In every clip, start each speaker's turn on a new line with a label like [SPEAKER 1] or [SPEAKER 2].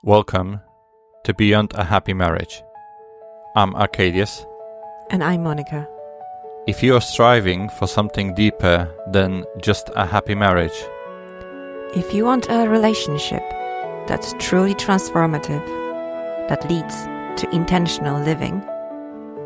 [SPEAKER 1] Welcome to Beyond a Happy Marriage. I'm Arcadius.
[SPEAKER 2] And I'm Monika.
[SPEAKER 1] If you are striving for something deeper than just a happy marriage,
[SPEAKER 2] if you want a relationship that's truly transformative, that leads to intentional living,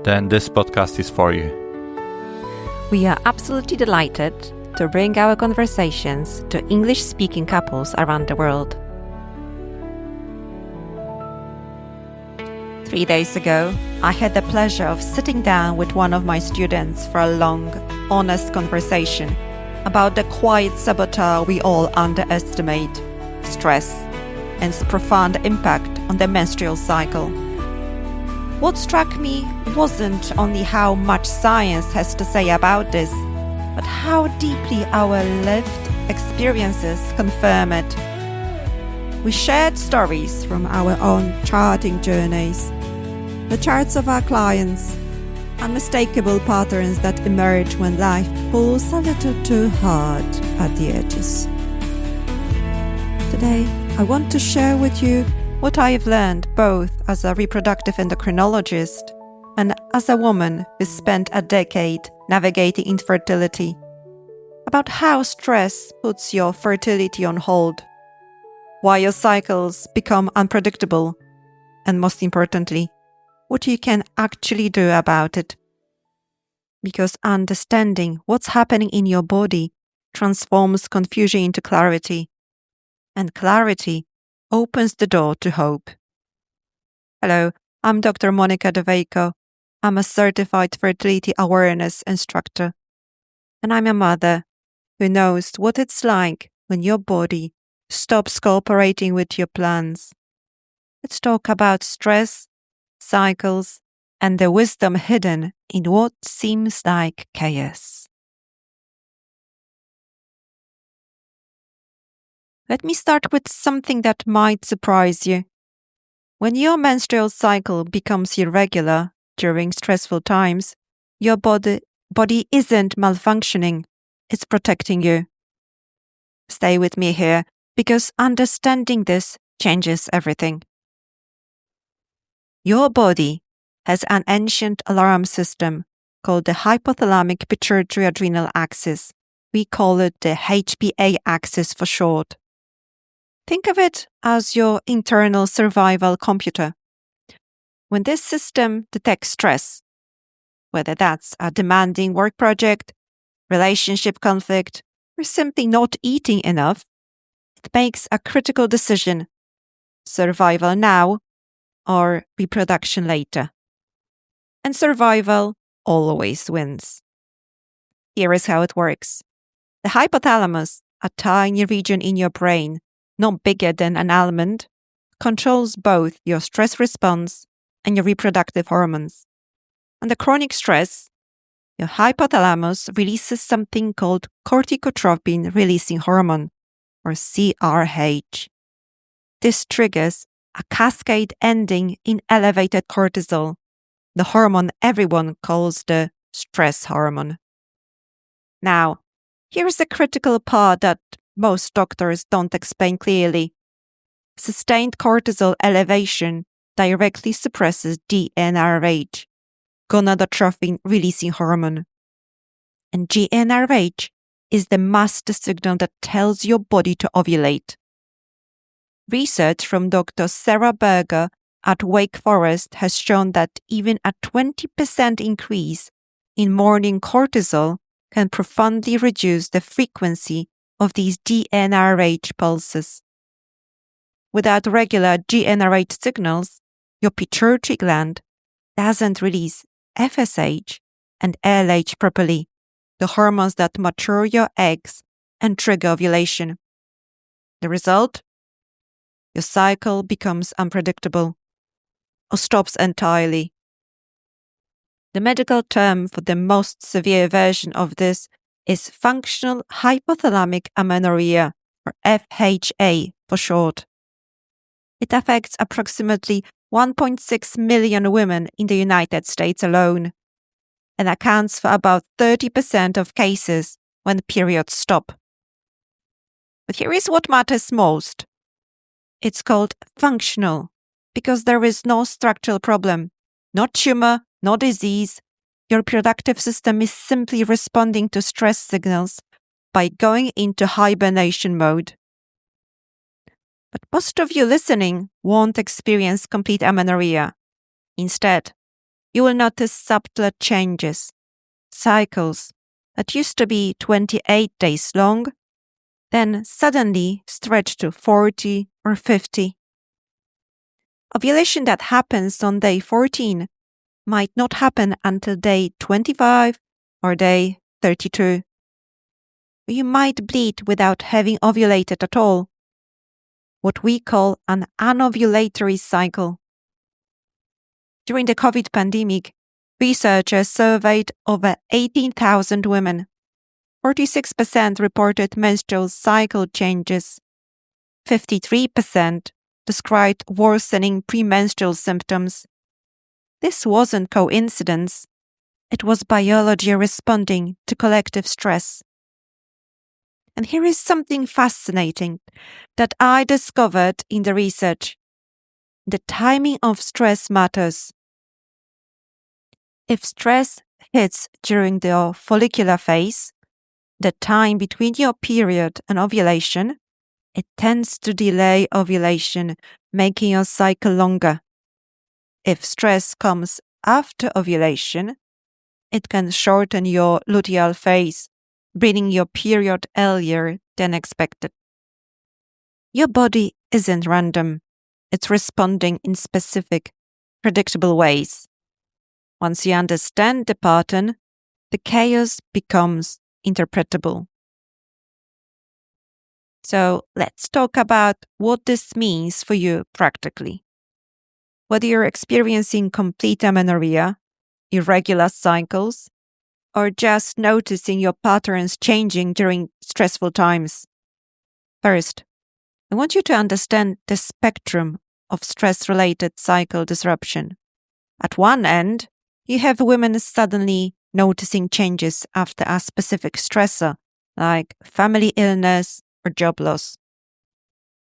[SPEAKER 1] then this podcast is for you.
[SPEAKER 2] We are absolutely delighted to bring our conversations to English-speaking couples around the world. 3 days ago, I had the pleasure of sitting down with one of my students for a long, honest conversation about the quiet saboteur we all underestimate, stress, and its profound impact on the menstrual cycle. What struck me wasn't only how much science has to say about this, but how deeply our lived experiences confirm it. We shared stories from our own charting journeys, the charts of our clients, unmistakable patterns that emerge when life pulls a little too hard at the edges. Today, I want to share with you what I have learned both as a reproductive endocrinologist and as a woman who spent a decade navigating infertility, about how stress puts your fertility on hold, why your cycles become unpredictable, and most importantly, what you can actually do about it. Because understanding what's happening in your body transforms confusion into clarity, and clarity opens the door to hope. Hello, I'm Dr. Monika Dowejko. I'm a certified fertility awareness instructor, and I'm a mother who knows what it's like when your body stops cooperating with your plans. Let's talk about stress, cycles, and the wisdom hidden in what seems like chaos. Let me start with something that might surprise you. When your menstrual cycle becomes irregular during stressful times, your body isn't malfunctioning, it's protecting you. Stay with me here, because understanding this changes everything. Your body has an ancient alarm system called the hypothalamic pituitary adrenal axis. We call it the HPA axis for short. Think of it as your internal survival computer. When this system detects stress, whether that's a demanding work project, relationship conflict, or simply not eating enough, it makes a critical decision: survival now or reproduction later. And survival always wins. Here is how it works. The hypothalamus, a tiny region in your brain, not bigger than an almond, controls both your stress response and your reproductive hormones. Under chronic stress, your hypothalamus releases something called corticotropin-releasing hormone, or GnRH. This triggers a cascade ending in elevated cortisol, the hormone everyone calls the stress hormone. Now, here's the critical part that most doctors don't explain clearly. Sustained cortisol elevation directly suppresses GnRH, gonadotropin-releasing hormone. And GnRH is the master signal that tells your body to ovulate. Research from Dr. Sarah Berger at Wake Forest has shown that even a 20% increase in morning cortisol can profoundly reduce the frequency of these GnRH pulses. Without regular GnRH signals, your pituitary gland doesn't release FSH and LH properly, the hormones that mature your eggs and trigger ovulation. The result? Your cycle becomes unpredictable or stops entirely. The medical term for the most severe version of this is functional hypothalamic amenorrhea, or FHA for short. It affects approximately 1.6 million women in the United States alone and accounts for about 30% of cases when periods stop. But here is what matters most. It's called functional because there is no structural problem, no tumor, no disease. Your reproductive system is simply responding to stress signals by going into hibernation mode. But most of you listening won't experience complete amenorrhea. Instead, you will notice subtler changes, cycles that used to be 28 days long, then suddenly stretch to 40 or 50. Ovulation that happens on day 14 might not happen until day 25 or day 32. You might bleed without having ovulated at all, what we call an anovulatory cycle. During the COVID pandemic, researchers surveyed over 18,000 women. 46% reported menstrual cycle changes. 53% described worsening premenstrual symptoms. This wasn't coincidence. It was biology responding to collective stress. And here is something fascinating that I discovered in the research. The timing of stress matters. If stress hits during the follicular phase, the time between your period and ovulation, it tends to delay ovulation, making your cycle longer. If stress comes after ovulation, it can shorten your luteal phase, bringing your period earlier than expected. Your body isn't random. It's responding in specific, predictable ways. Once you understand the pattern, the chaos becomes interpretable. So let's talk about what this means for you practically. Whether you're experiencing complete amenorrhea, irregular cycles, or just noticing your patterns changing during stressful times. First, I want you to understand the spectrum of stress-related cycle disruption. At one end, you have women suddenly noticing changes after a specific stressor, like family illness or job loss.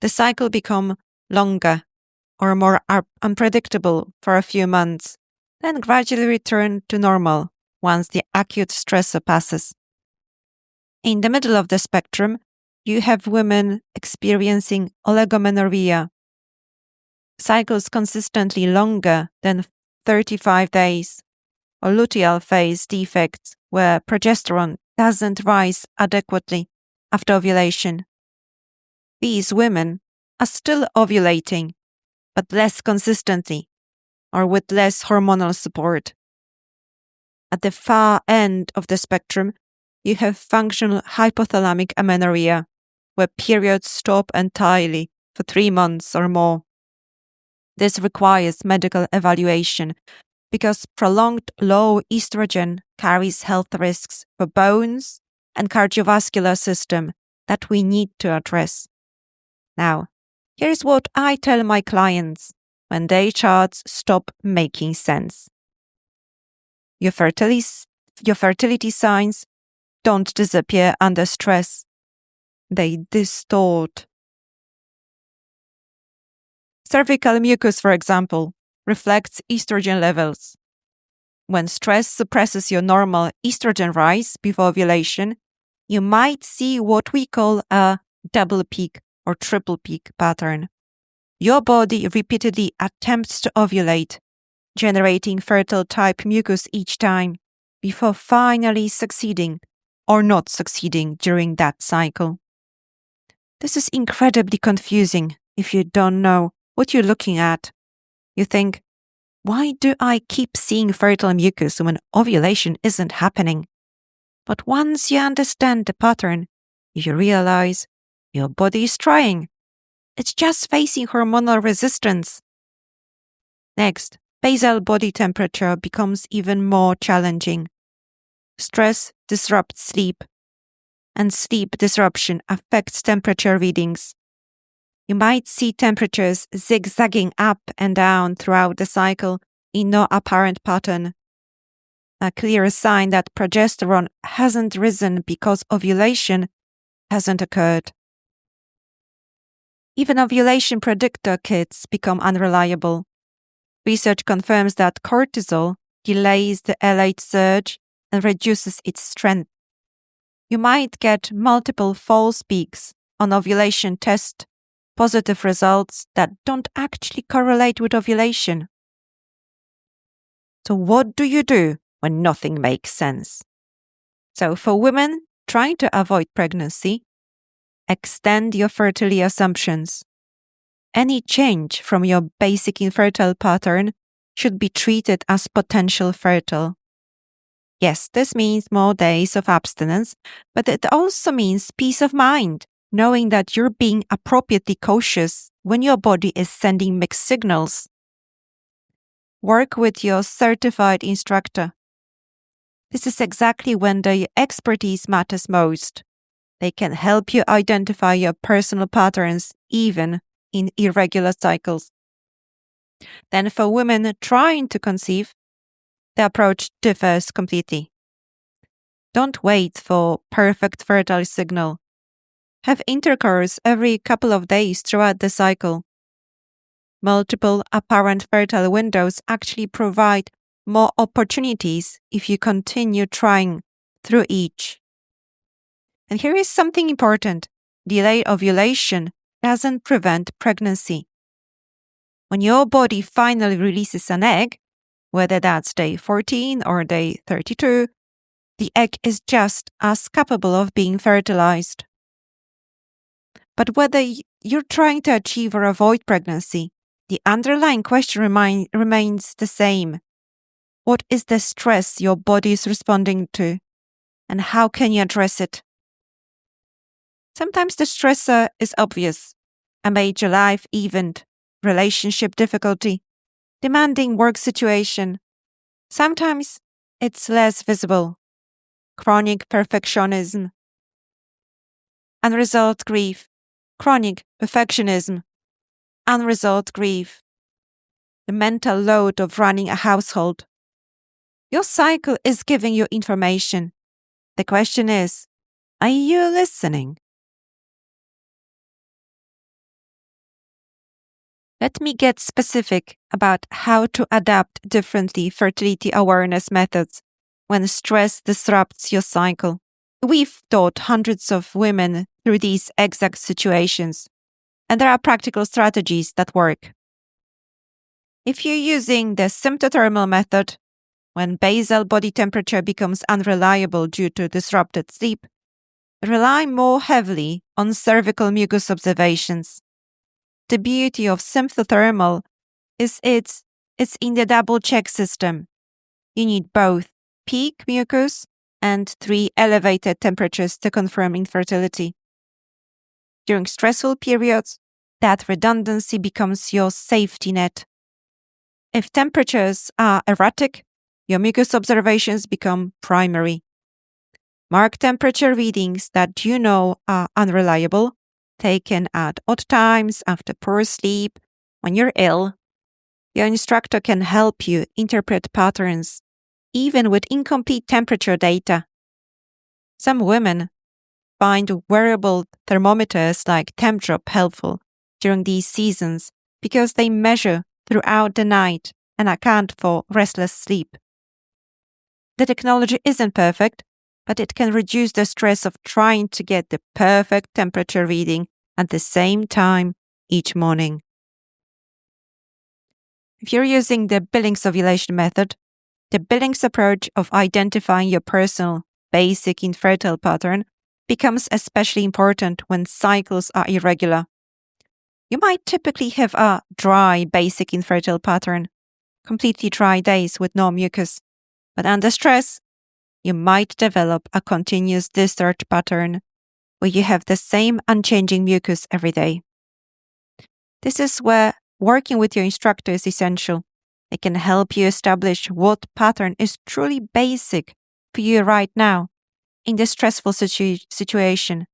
[SPEAKER 2] The cycle becomes longer or more unpredictable for a few months, then gradually return to normal once the acute stressor passes. In the middle of the spectrum, you have women experiencing oligomenorrhea, cycles consistently longer than 35 days, or luteal phase defects where progesterone doesn't rise adequately after ovulation. These women are still ovulating, but less consistently, or with less hormonal support. At the far end of the spectrum, you have functional hypothalamic amenorrhea, where periods stop entirely for 3 months or more. This requires medical evaluation because prolonged low estrogen carries health risks for bones and cardiovascular system that we need to address. Now, here's what I tell my clients when their charts stop making sense. Your fertility signs don't disappear under stress. They distort. Cervical mucus, for example, reflects estrogen levels. When stress suppresses your normal estrogen rise before ovulation, you might see what we call a double peak or triple peak pattern. Your body repeatedly attempts to ovulate, generating fertile type mucus each time before finally succeeding or not succeeding during that cycle. This is incredibly confusing if you don't know what you're looking at. You think, why do I keep seeing fertile mucus when ovulation isn't happening? But once you understand the pattern, you realize your body is trying. It's just facing hormonal resistance. Next, basal body temperature becomes even more challenging. Stress disrupts sleep, and sleep disruption affects temperature readings. You might see temperatures zigzagging up and down throughout the cycle in no apparent pattern. A clear sign that progesterone hasn't risen because ovulation hasn't occurred. Even ovulation predictor kits become unreliable. Research confirms that cortisol delays the LH surge and reduces its strength. You might get multiple false peaks on ovulation test, positive results that don't actually correlate with ovulation. So what do you do when nothing makes sense? So for women trying to avoid pregnancy, extend your fertility assumptions. Any change from your basic infertile pattern should be treated as potential fertile. Yes, this means more days of abstinence, but it also means peace of mind, knowing that you're being appropriately cautious when your body is sending mixed signals. Work with your certified instructor. This is exactly when the expertise matters most. They can help you identify your personal patterns even in irregular cycles. Then for women trying to conceive, the approach differs completely. Don't wait for perfect fertile signal. Have intercourse every couple of days throughout the cycle. Multiple apparent fertile windows actually provide more opportunities if you continue trying through each. And here is something important. Delayed ovulation doesn't prevent pregnancy. When your body finally releases an egg, whether that's day 14 or day 32, the egg is just as capable of being fertilized. But whether you're trying to achieve or avoid pregnancy, the underlying question remains the same. What is the stress your body is responding to, and how can you address it? Sometimes the stressor is obvious: a major life event, relationship difficulty, demanding work situation. Sometimes it's less visible: chronic perfectionism, unresolved grief, chronic perfectionism, unresolved grief, the mental load of running a household. Your cycle is giving you information. The question is, are you listening? Let me get specific about how to adapt differently fertility awareness methods when stress disrupts your cycle. We've taught hundreds of women through these exact situations, and there are practical strategies that work. If you're using the Symptothermal method, when basal body temperature becomes unreliable due to disrupted sleep, rely more heavily on cervical mucus observations. The beauty of Symptothermal is it's in the double check system. You need both peak mucus and 3 elevated temperatures to confirm infertility. During stressful periods, that redundancy becomes your safety net. If temperatures are erratic, your mucus observations become primary. Mark temperature readings that you know are unreliable, taken at odd times after poor sleep, when you're ill. Your instructor can help you interpret patterns, even with incomplete temperature data. Some women find wearable thermometers like TempDrop helpful during these seasons because they measure throughout the night and account for restless sleep. The technology isn't perfect, but it can reduce the stress of trying to get the perfect temperature reading at the same time each morning. If you're using the Billings ovulation method, the Billings approach of identifying your personal basic infertile pattern becomes especially important when cycles are irregular. You might typically have a dry basic infertile pattern, completely dry days with no mucus, but under stress, you might develop a continuous distort pattern where you have the same unchanging mucus every day. This is where working with your instructor is essential. It can help you establish what pattern is truly basic for you right now in this stressful situation.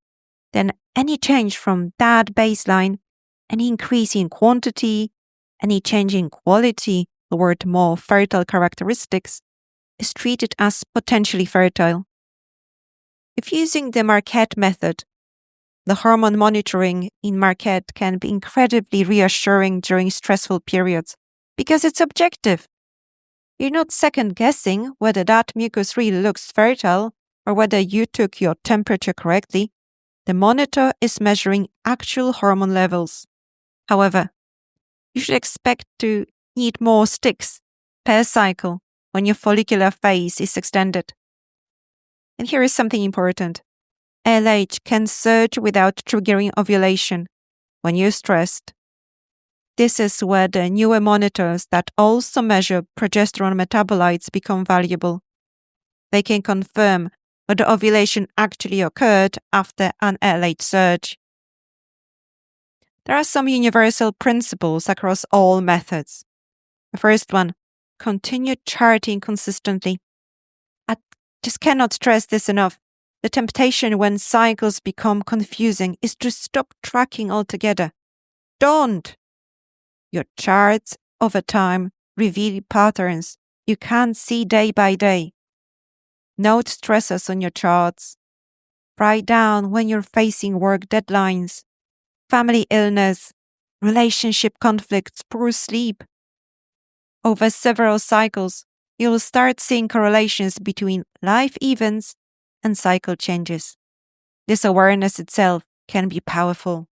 [SPEAKER 2] Then any change from that baseline, any increase in quantity, any change in quality toward more fertile characteristics is treated as potentially fertile. If using the Marquette method, the hormone monitoring in Marquette can be incredibly reassuring during stressful periods because it's objective. You're not second-guessing whether that mucus really looks fertile or whether you took your temperature correctly. The monitor is measuring actual hormone levels. However, you should expect to need more sticks per cycle when your follicular phase is extended. And here is something important. LH can surge without triggering ovulation when you're stressed. This is where the newer monitors that also measure progesterone metabolites become valuable. They can confirm whether ovulation actually occurred after an LH surge. There are some universal principles across all methods. The first one, continue charting consistently. I just cannot stress this enough. The temptation when cycles become confusing is to stop tracking altogether. Don't! Your charts over time reveal patterns you can't see day by day. Note stressors on your charts. Write down when you're facing work deadlines, family illness, relationship conflicts, poor sleep. Over several cycles, you'll start seeing correlations between life events and cycle changes. This awareness itself can be powerful.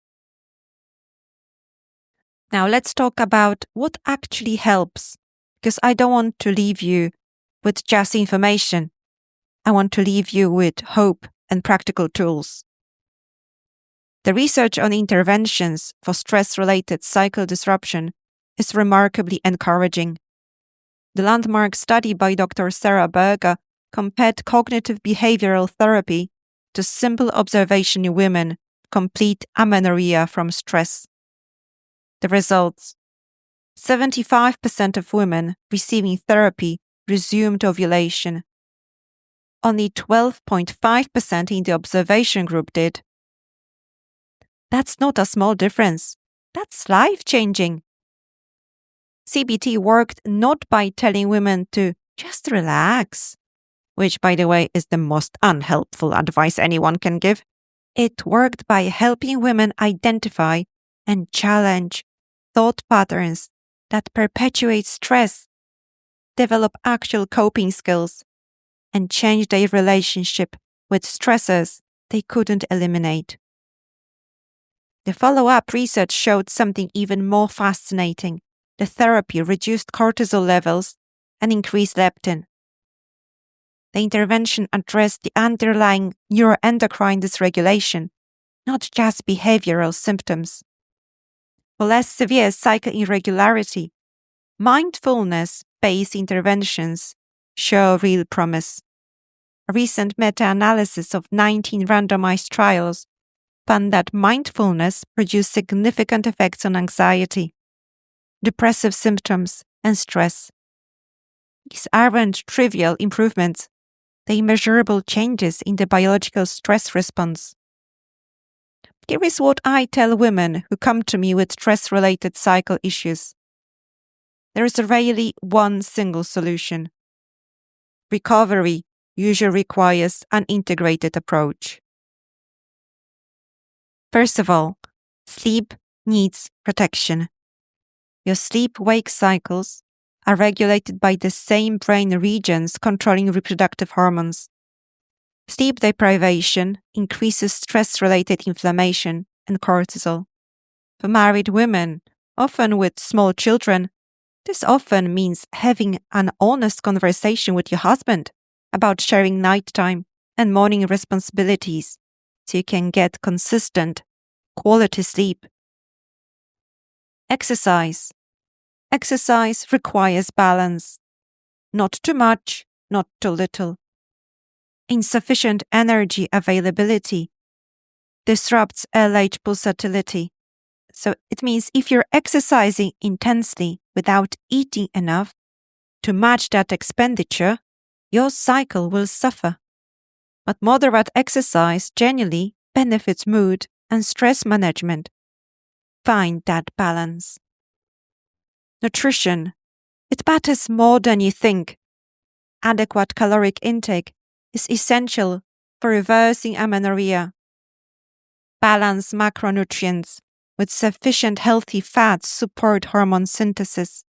[SPEAKER 2] Now let's talk about what actually helps, because I don't want to leave you with just information. I want to leave you with hope and practical tools. The research on interventions for stress-related cycle disruption is remarkably encouraging. The landmark study by Dr. Sarah Berger compared cognitive behavioural therapy to simple observation in women with complete amenorrhea from stress. The results: 75% of women receiving therapy resumed ovulation. Only 12.5% in the observation group did. That's not a small difference. That's life-changing. CBT worked not by telling women to just relax, which, by the way, is the most unhelpful advice anyone can give. It worked by helping women identify and challenge thought patterns that perpetuate stress, develop actual coping skills, and change their relationship with stressors they couldn't eliminate. The follow-up research showed something even more fascinating. The therapy reduced cortisol levels and increased leptin. The intervention addressed the underlying neuroendocrine dysregulation, not just behavioral symptoms. For less severe cycle irregularity, mindfulness-based interventions show real promise. A recent meta-analysis of 19 randomized trials found that mindfulness produced significant effects on anxiety, depressive symptoms, and stress. These aren't trivial improvements. They're measurable changes in the biological stress response. Here is what I tell women who come to me with stress-related cycle issues. There is rarely one single solution. Recovery usually requires an integrated approach. First of all, sleep needs protection. Your sleep-wake cycles are regulated by the same brain regions controlling reproductive hormones. Sleep deprivation increases stress-related inflammation and cortisol. For married women, often with small children, this often means having an honest conversation with your husband about sharing nighttime and morning responsibilities so you can get consistent, quality sleep. Exercise. Exercise requires balance. Not too much, not too little. Insufficient energy availability disrupts LH pulsatility. So it means if you're exercising intensely without eating enough to match that expenditure, your cycle will suffer. But moderate exercise generally benefits mood and stress management. Find that balance. Nutrition. It matters more than you think. Adequate caloric intake is essential for reversing amenorrhea. balance macronutrients with sufficient healthy fats support hormone synthesis.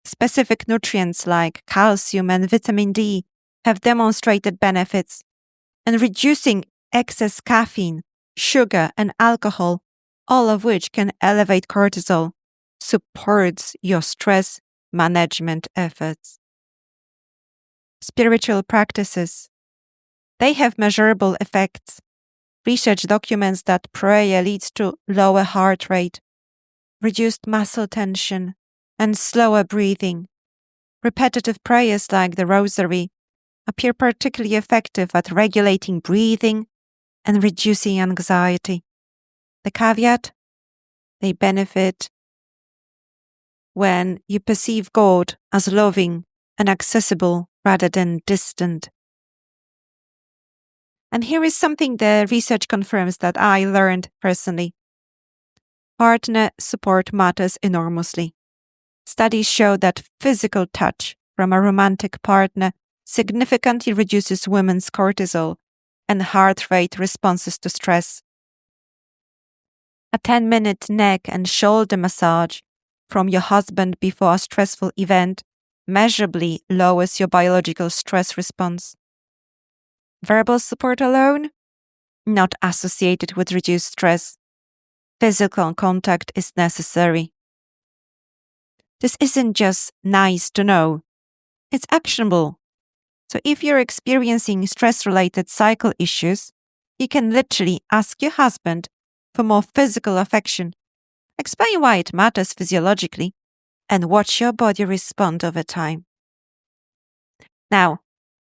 [SPEAKER 2] Specific nutrients like calcium and vitamin D have demonstrated benefits, and reducing excess caffeine, sugar, and alcohol, all of which can elevate cortisol, supports your stress management efforts. Spiritual practices. They have measurable effects. Research documents that prayer leads to lower heart rate, reduced muscle tension, and slower breathing. Repetitive prayers like the Rosary appear particularly effective at regulating breathing and reducing anxiety. The caveat? They benefit when you perceive God as loving and accessible rather than distant. And here is something the research confirms that I learned personally. Partner support matters enormously. Studies show that physical touch from a romantic partner significantly reduces women's cortisol and heart rate responses to stress. A 10-minute neck and shoulder massage from your husband before a stressful event measurably lowers your biological stress response. Verbal support alone? Not associated with reduced stress. Physical contact is necessary. This isn't just nice to know. It's actionable. So if you're experiencing stress-related cycle issues, you can literally ask your husband for more physical affection, explain why it matters physiologically, and watch your body respond over time. Now,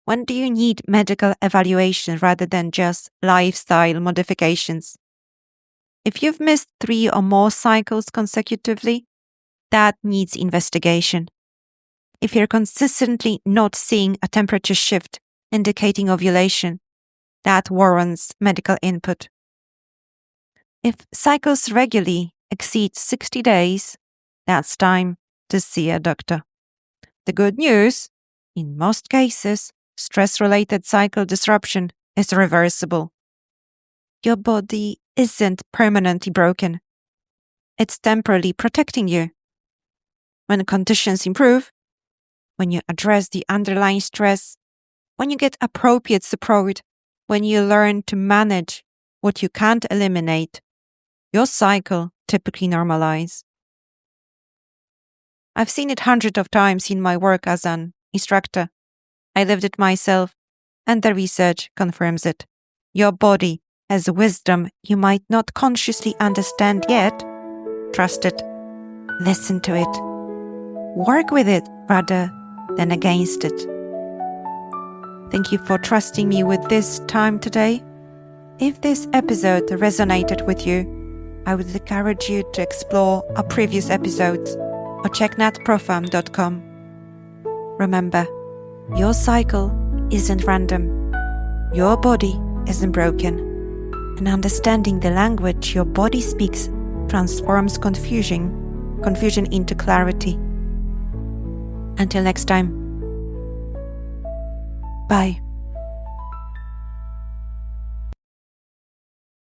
[SPEAKER 2] when do you need medical evaluation rather than just lifestyle modifications? If you've missed 3 or more cycles consecutively, that needs investigation. If you're consistently not seeing a temperature shift indicating ovulation, that warrants medical input. If cycles regularly exceed 60 days, that's time to see a doctor. The good news, in most cases, stress-related cycle disruption is reversible. Your body isn't permanently broken. It's temporarily protecting you. When conditions improve, when you address the underlying stress, when you get appropriate support, when you learn to manage what you can't eliminate, your cycle typically normalizes. I've seen it hundreds of times in my work as an instructor. I lived it myself, and the research confirms it. Your body has wisdom you might not consciously understand yet. Trust it. Listen to it. Work with it rather than against it. Thank you for trusting me with this time today. If this episode resonated with you, I would encourage you to explore our previous episodes or check natprofam.com. Remember, your cycle isn't random. Your body isn't broken. And understanding the language your body speaks transforms confusion into clarity. Until next time. Bye.